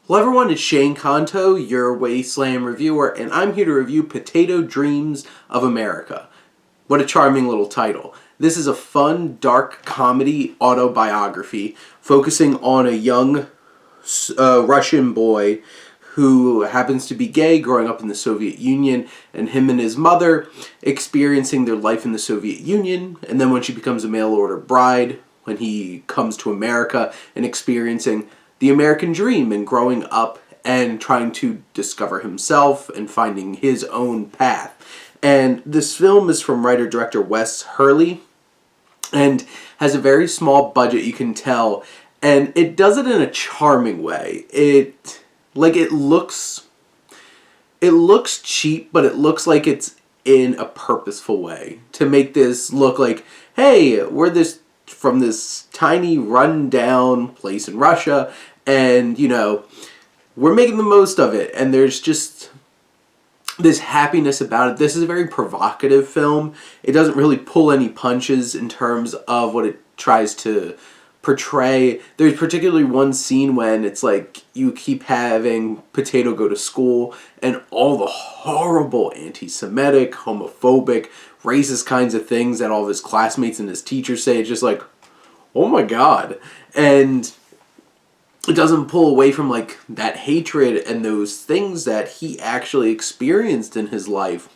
Hello everyone, it's Shane Kanto, your Wasteland reviewer, and I'm here to review Potato Dreams of America. What a charming little title. This is a fun, dark comedy autobiography focusing on a young Russian boy who happens to be gay growing up in the Soviet Union, and him and his mother experiencing their life in the Soviet Union, and then when she becomes a mail-order bride, when he comes to America and experiencing the American dream and growing up and trying to discover himself and finding his own path. And this film is from writer-director Wes Hurley and has a very small budget, you can tell, and it does it in a charming way. It looks cheap, but it looks like it's in a purposeful way to make this look like, hey, we're from this tiny run-down place in Russia, and, we're making the most of it, and there's just this happiness about it. This is a very provocative film. It doesn't really pull any punches in terms of what it tries to portray. There's particularly one scene when it's like you keep having Potato go to school, and all the horrible anti-Semitic, homophobic, racist kinds of things that all of his classmates and his teachers say. It's just like, oh my god. And it doesn't pull away from like that hatred and those things that he actually experienced in his life.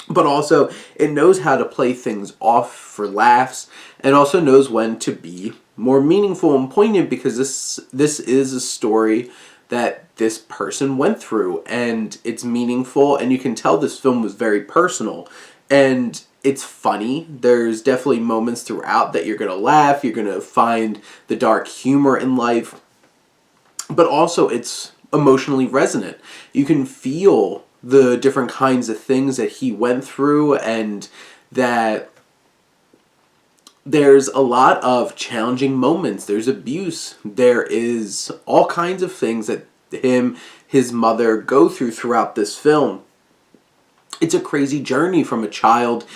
But also, it knows how to play things off for laughs, and also knows when to be more meaningful and poignant, because this is a story that this person went through, and it's meaningful, and you can tell this film was very personal. And it's funny. There's definitely moments throughout that you're going to laugh, you're going to find the dark humor in life, but also it's emotionally resonant. You can feel the different kinds of things that he went through, and that there's a lot of challenging moments. There's abuse. There is all kinds of things that his mother go throughout this film. It's a crazy journey from a child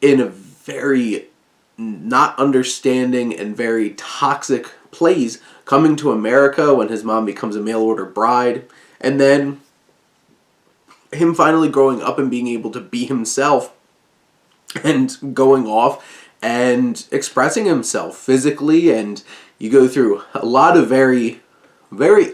in a very not understanding and very toxic place, coming to America when his mom becomes a mail-order bride, and then him finally growing up and being able to be himself and going off and expressing himself physically. And you go through a lot of very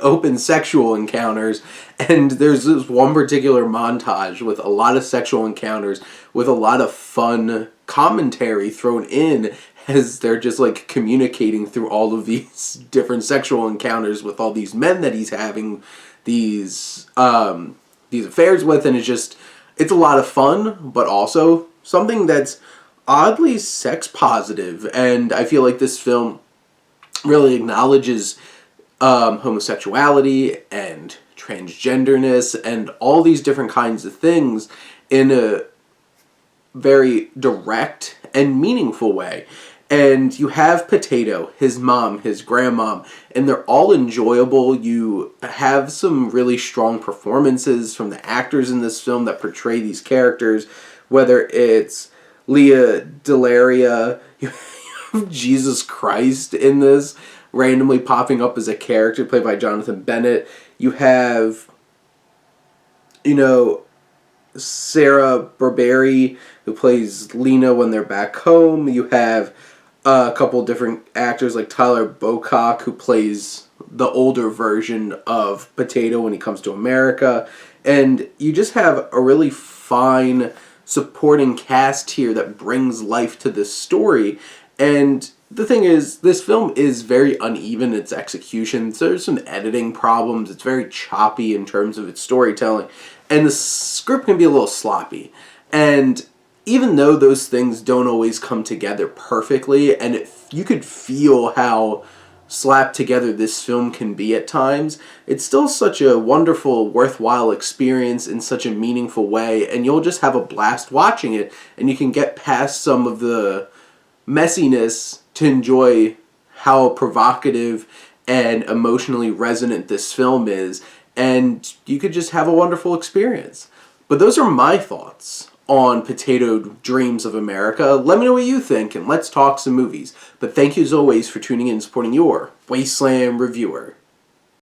open sexual encounters, and there's this one particular montage with a lot of sexual encounters with a lot of fun commentary thrown in as they're just like communicating through all of these different sexual encounters with all these men that he's having these affairs with. And it's a lot of fun, but also something that's oddly sex positive. And I feel like this film really acknowledges homosexuality and transgenderness and all these different kinds of things in a very direct and meaningful way. And you have Potato, his mom, his grandmom, and they're all enjoyable. You have some really strong performances from the actors in this film that portray these characters, whether it's DeLaria, you have Jesus Christ in this, randomly popping up as a character played by Jonathan Bennett. You have, Sera Barbieri, who plays Lena when they're back home. You have a couple different actors like Tyler Bocock, who plays the older version of Potato when he comes to America. And you just have a really fine supporting cast here that brings life to this story. And the thing is, this film is very uneven in its execution. So there's some editing problems. It's very choppy in terms of its storytelling. And the script can be a little sloppy. And even though those things don't always come together perfectly, and you could feel how slapped together this film can be at times, it's still such a wonderful, worthwhile experience in such a meaningful way. And you'll just have a blast watching it. And you can get past some of the messiness to enjoy how provocative and emotionally resonant this film is, and you could just have a wonderful experience. But those are my thoughts on Potato Dreams of America. Let me know what you think, and let's talk some movies. But thank you as always for tuning in and supporting your Wasteland reviewer.